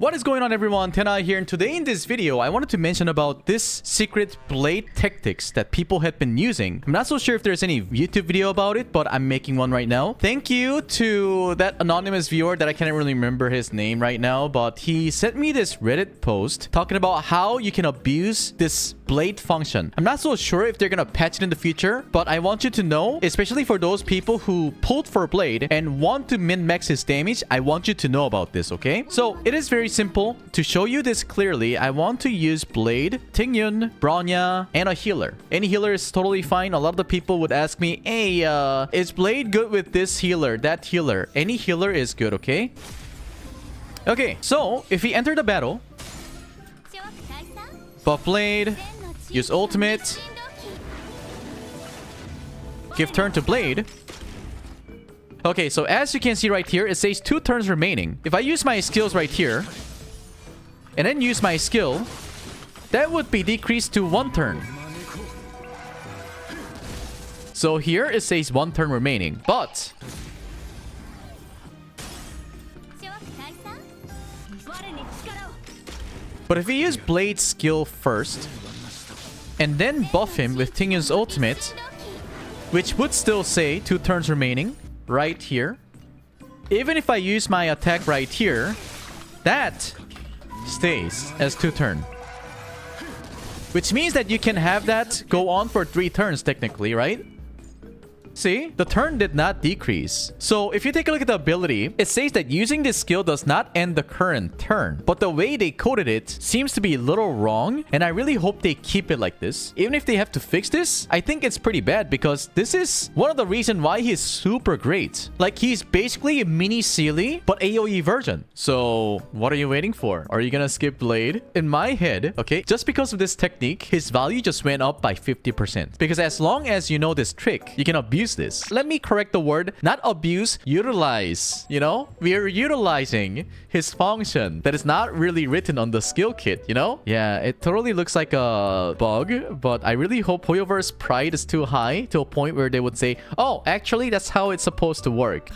What is going on, everyone? Tenha here, and today in this video I wanted to mention about this secret blade tactics that people had been using. I'm not so sure if there's any YouTube video about it, but I'm making one right now. Thank you to that anonymous viewer that I can't really remember his name right now, but he sent me this Reddit post talking about how you can abuse this blade function. I'm not so sure if they're gonna patch it in the future, but I want you to know, especially for those people who pulled for blade and want to min-max his damage, I want you to know about this, okay? So it is very simple. To show you this clearly, I want to use blade, Tingyun, Bronya, and a healer. Any healer is totally fine. A lot of the people would ask me, hey, is blade good with this healer, that healer? Any healer is good, okay? Okay, so if we enter the battle, buff blade, use ultimate, give turn to blade. Okay, so as you can see right here, it says 2 turns remaining. If I use my skills right here, and then use my skill, that would be decreased to 1 turn. So here it says 1 turn remaining, but if we use blade skill first, and then buff him with Tingyun's ultimate, which would still say 2 turns remaining, right here. Even if I use my attack right here, that stays as 2 turn. Which means that you can have that go on for 3 turns technically, right? See, the turn did not decrease. So if you take a look at the ability, it says that using this skill does not end the current turn. But the way they coded it seems to be a little wrong, and I really hope they keep it like this. Even if they have to fix this, I think it's pretty bad because this is one of the reasons why he's super great. Like, he's basically a mini Sealy, but AoE version. So what are you waiting for? Are you gonna skip blade? In my head, okay, just because of this technique, his value just went up by 50%. Because as long as you know this trick, you can abuse this. Let me correct the word, not abuse, utilize. You know, we are utilizing his function that is not really written on the skill kit, you know? Yeah, it totally looks like a bug, but I really hope Hoyoverse pride is too high to a point where they would say, oh, actually, that's how it's supposed to work.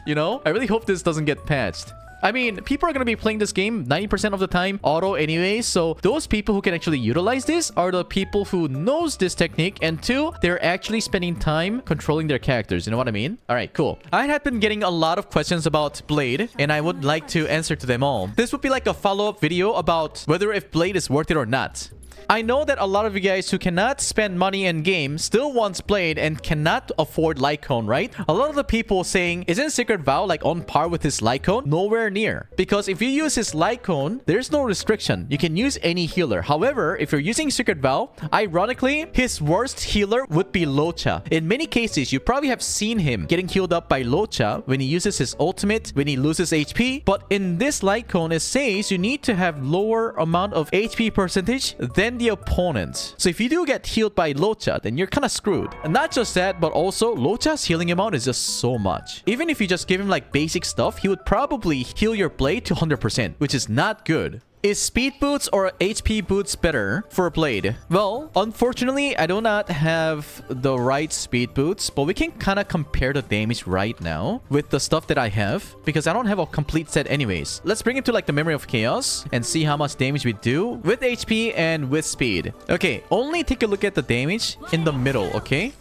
You know? I really hope this doesn't get patched. I mean, people are going to be playing this game 90% of the time auto anyway, so those people who can actually utilize this are the people who knows this technique, and 2, they're actually spending time controlling their characters, you know what I mean? Alright, cool. I had been getting a lot of questions about Blade, and I would like to answer to them all. This would be like a follow-up video about whether if Blade is worth it or not. I know that a lot of you guys who cannot spend money in game still wants Blade and cannot afford Lycone, right? A lot of the people saying, isn't Secret Vow like on par with his Lycone? Nowhere near. Because if you use his Lycone, there's no restriction. You can use any healer. However, if you're using Secret Vow, ironically, his worst healer would be Locha. In many cases, you probably have seen him getting healed up by Locha when he uses his ultimate, when he loses HP. But in this Lycone, it says you need to have lower amount of HP percentage than the opponent. So if you do get healed by Locha, then you're kind of screwed. And not just that, but also Locha's healing amount is just so much. Even if you just give him like basic stuff, he would probably heal your blade to 100%, which is not good. Is speed boots or HP boots better for blade? Well, unfortunately, I do not have the right speed boots, but we can kind of compare the damage right now with the stuff that I have, because I don't have a complete set anyways. Let's bring it to like the Memory of Chaos and see how much damage we do with HP and with speed. Okay, only take a look at the damage in the middle, okay?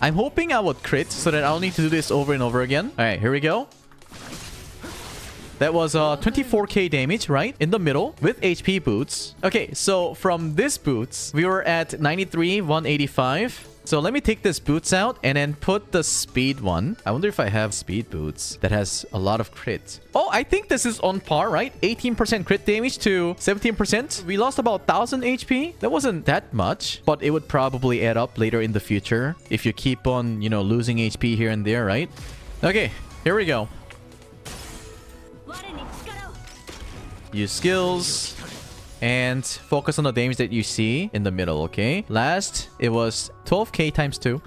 I'm hoping I would crit so that I don't need to do this over and over again. All right, here we go. That was 24k damage, right? In the middle with HP boots. Okay, so from this boots, we were at 93, 185. So let me take this boots out and then put the speed one. I wonder if I have speed boots that has a lot of crit. Oh, I think this is on par, right? 18% crit damage to 17%. We lost about 1000 HP. That wasn't that much, but it would probably add up later in the future if you keep on, you know, losing HP here and there, right? Okay, here we go. Use skills and focus on the damage that you see in the middle, okay? Last, it was 12k times 2.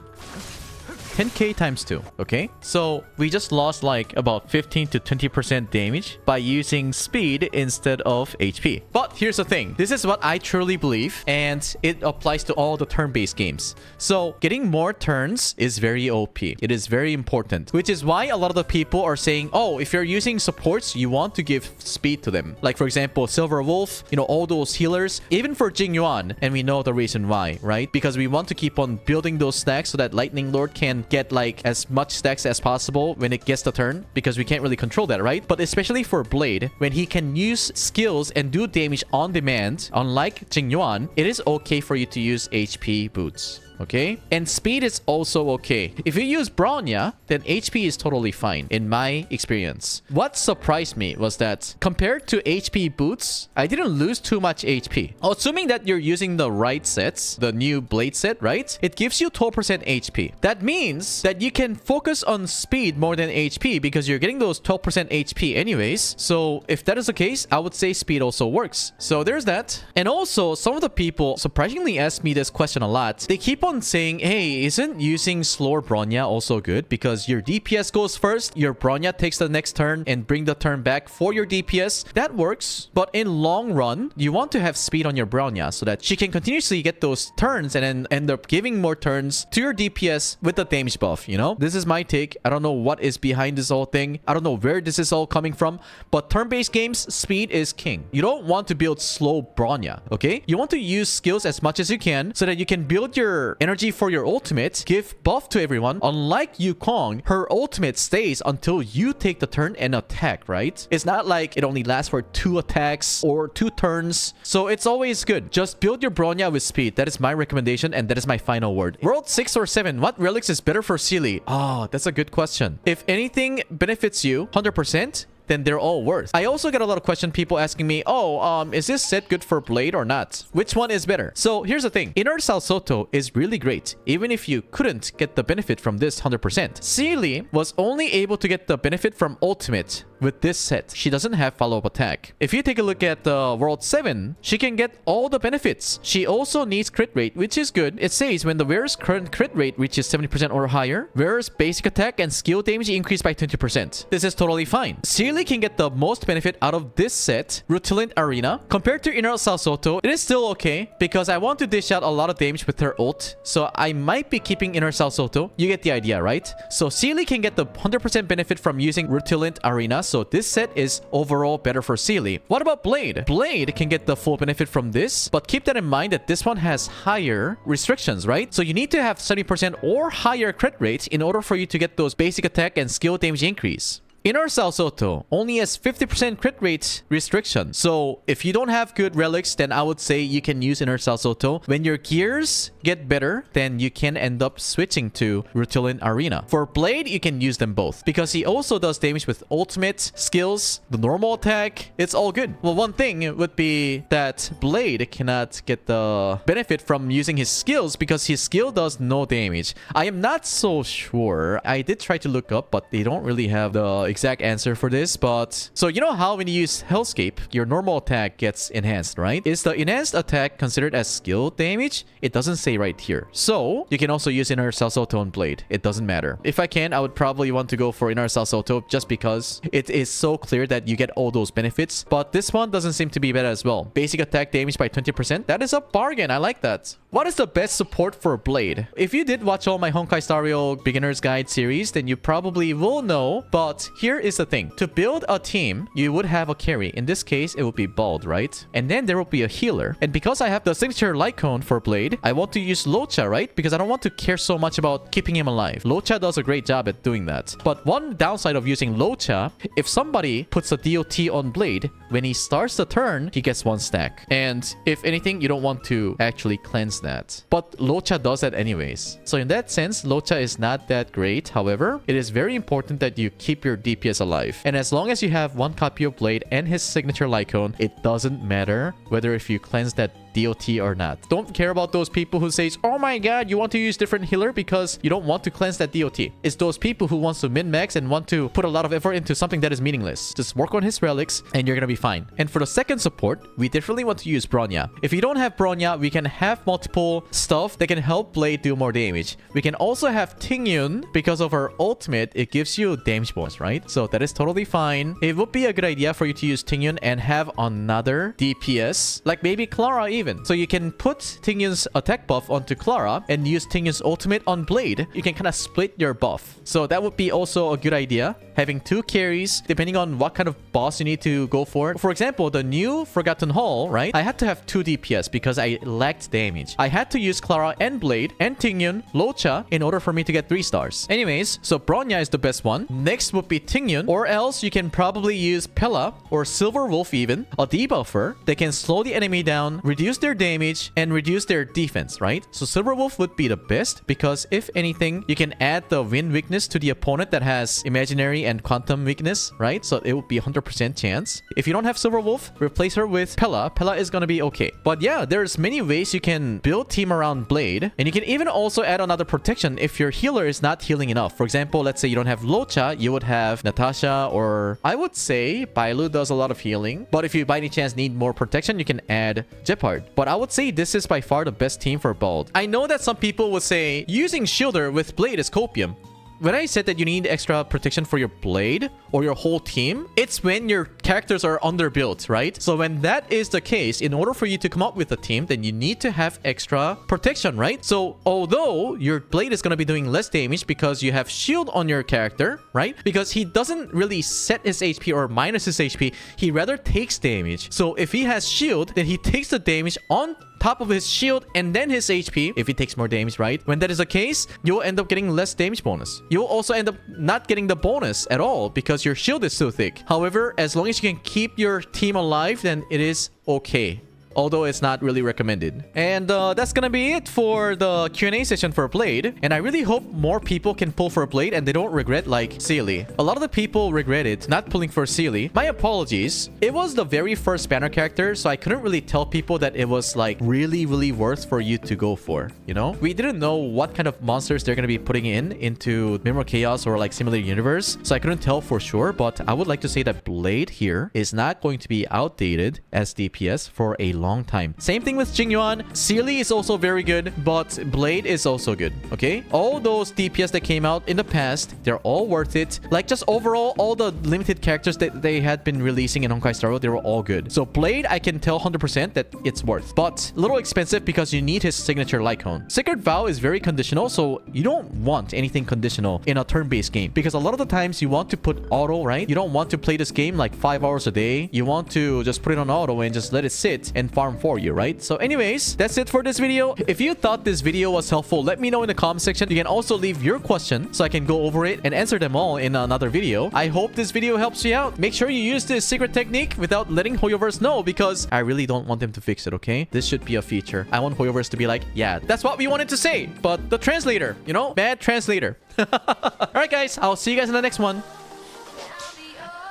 10k times 2, okay? So we just lost like about 15 to 20% damage by using speed instead of HP. But here's the thing. This is what I truly believe, and it applies to all the turn-based games. So getting more turns is very OP. It is very important, which is why a lot of the people are saying, oh, if you're using supports, you want to give speed to them. Like, for example, Silver Wolf, you know, all those healers, even for Tingyun, and we know the reason why, right? Because we want to keep on building those stacks so that Lightning Lord can get like as much stacks as possible when it gets the turn, because we can't really control that, right? But especially for Blade, when he can use skills and do damage on demand, unlike Tingyun, it is okay for you to use HP boots. Okay? And speed is also okay. If you use Bronya, then HP is totally fine, in my experience. What surprised me was that compared to HP boots, I didn't lose too much HP. Assuming that you're using the right sets, the new Blade set, right? It gives you 12% HP. That means that you can focus on speed more than HP because you're getting those 12% HP anyways. So if that is the case, I would say speed also works. So there's that. And also, some of the people surprisingly ask me this question a lot. They keep on saying, hey, isn't using slower Bronya also good? Because your DPS goes first, your Bronya takes the next turn and bring the turn back for your DPS. That works. But in long run, you want to have speed on your Bronya so that she can continuously get those turns and then end up giving more turns to your DPS with the damage buff, you know? This is my take. I don't know what is behind this whole thing. I don't know where this is all coming from. But turn-based games, speed is king. You don't want to build slow Bronya, okay? You want to use skills as much as you can so that you can build your energy for your ultimate, give buff to everyone. Unlike Yukong, her ultimate stays until you take the turn and attack, right? It's not like it only lasts for 2 attacks or 2 turns. So it's always good. Just build your Bronya with speed. That is my recommendation, and that is my final word. World 6 or 7, what relics is better for Sealy? Oh, that's a good question. If anything benefits you 100%, then they're all worth. I also get a lot of questions, people asking me, oh, is this set good for Blade or not? Which one is better? So here's the thing. Inner Salsoto is really great, even if you couldn't get the benefit from this 100%. Sealy was only able to get the benefit from Ultimate with this set. She doesn't have follow-up attack. If you take a look at the World 7, she can get all the benefits. She also needs crit rate, which is good. It says when the wearer's current crit rate reaches 70% or higher, wearer's basic attack and skill damage increase by 20%. This is totally fine. Sealy can get the most benefit out of this set, Rutilant Arena. Compared to Inner Salsoto, it is still okay because I want to dish out a lot of damage with her ult, so I might be keeping Inner Salsoto. You get the idea, right? So Sealy can get the 100% benefit from using Rutilant Arena, so this set is overall better for Sealy. What about Blade? Blade can get the full benefit from this, but keep that in mind that this one has higher restrictions, right? So you need to have 70% or higher crit rate in order for you to get those basic attack and skill damage increase. Inner Salsoto only has 50% crit rate restriction. So if you don't have good relics, then I would say you can use Inner Salsoto. When your gears get better, then you can end up switching to Rutilant Arena. For Blade, you can use them both because he also does damage with ultimate skills, the normal attack. It's all good. Well, one thing would be that Blade cannot get the benefit from using his skills because his skill does no damage. I am not so sure. I did try to look up, but they don't really have the exact answer for this. But so you know how when you use Hellscape, your normal attack gets enhanced, right? Is the enhanced attack considered as skill damage? It doesn't say right here. So you can also use Inner Salsoto and Blade. It doesn't matter. If I can, I would probably want to go for Inner Salsoto just because it is so clear that you get all those benefits. But this one doesn't seem to be bad as well. Basic attack damage by 20%. That is a bargain. I like that. What is the best support for Blade? If you did watch all my Honkai Star Rail Beginner's Guide series, then you probably will know. But here is the thing. To build a team, you would have a carry. In this case, it would be Bald, right? And then there will be a healer. And because I have the signature light cone for Blade, I want to use Locha, right? Because I don't want to care so much about keeping him alive. Locha does a great job at doing that. But one downside of using Locha, if somebody puts a DOT on Blade, when he starts the turn, he gets 1 stack. And if anything, you don't want to actually cleanse that. But Locha does that anyways. So in that sense, Locha is not that great. However, it is very important that you keep your DPS alive. And as long as you have 1 copy of Blade and his signature Lycone, it doesn't matter whether if you cleanse that DOT or not. Don't care about those people who says, oh my god, you want to use different healer because you don't want to cleanse that DOT. It's those people who wants to min-max and want to put a lot of effort into something that is meaningless. Just work on his relics and you're gonna be fine. And for the second support, we definitely want to use Bronya. If you don't have Bronya, we can have multiple stuff that can help Blade do more damage. We can also have Tingyun. Because of her ultimate, it gives you damage bonus, right? So that is totally fine. It would be a good idea for you to use Tingyun and have another DPS, like maybe Clara even. So you can put Tingyun's attack buff onto Clara and use Tingyun's ultimate on Blade. You can kind of split your buff. So that would be also a good idea. Having 2 carries, depending on what kind of boss you need to go for. For example, the new Forgotten Hall, right? I had to have 2 DPS because I lacked damage. I had to use Clara and Blade and Tingyun, Locha in order for me to get 3 stars. Anyways, so Bronya is the best one. Next would be Tingyun, or else you can probably use Pella or Silver Wolf even, a debuffer that can slow the enemy down, reduce their damage, and reduce their defense, right? So Silver Wolf would be the best because if anything, you can add the wind weakness to the opponent that has imaginary and quantum weakness, right? So it would be 100% chance. If you don't have Silver Wolf, replace her with Pella. Pella is gonna be okay. But yeah, there's many ways you can build team around Blade, and you can even also add another protection if your healer is not healing enough. For example, let's say you don't have Locha, you would have Natasha, or I would say Bailu does a lot of healing. But if you by any chance need more protection, you can add Jeopard. But I would say this is by far the best team for Bald. I know that some people would say using Shielder with Blade is copium. When I said that you need extra protection for your Blade or your whole team, it's when your characters are underbuilt, right? So when that is the case, in order for you to come up with a team, then you need to have extra protection, right? So although your Blade is going to be doing less damage because you have shield on your character, right? Because he doesn't really set his HP or minus his HP, he rather takes damage. So if he has shield, then he takes the damage on top of his shield and then his HP if he takes more damage, right? When that is the case, you'll end up getting less damage bonus. You'll also end up not getting the bonus at all because your shield is so thick. However, as long as you can keep your team alive, then it is okay. Although it's not really recommended. And that's gonna be it for the Q&A session for Blade. And I really hope more people can pull for Blade and they don't regret like Sealy. A lot of the people regretted not pulling for Sealy. My apologies. It was the very first banner character, so I couldn't really tell people that it was like really worth for you to go for, you know? We didn't know what kind of monsters they're gonna be putting into Mirror Chaos or like Simulator Universe, so I couldn't tell for sure. But I would like to say that Blade here is not going to be outdated as DPS for a long time. Same thing with Tingyun. Sealy is also very good, but Blade is also good, okay? All those DPS that came out in the past, they're all worth it. Like just overall, all the limited characters that they had been releasing in Honkai Star Rail, they were all good. So Blade, I can tell 100% that it's worth. But a little expensive because you need his signature Lycone. Sacred Vow is very conditional, so you don't want anything conditional in a turn-based game. Because a lot of the times you want to put auto, right? You don't want to play this game like 5 hours a day. You want to just put it on auto and just let it sit and farm for you, right? So anyways, that's it for this video. If you thought this video was helpful, let me know in the comment section. You can also leave your question so I can go over it and answer them all in another video. I hope this video helps you out. Make sure you use this secret technique without letting Hoyoverse know, because I really don't want them to fix it, okay? This should be a feature. I want Hoyoverse to be like, yeah, that's what we wanted to say, but the translator, you know, bad translator. All right, guys, I'll see you guys in the next one.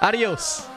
Adios.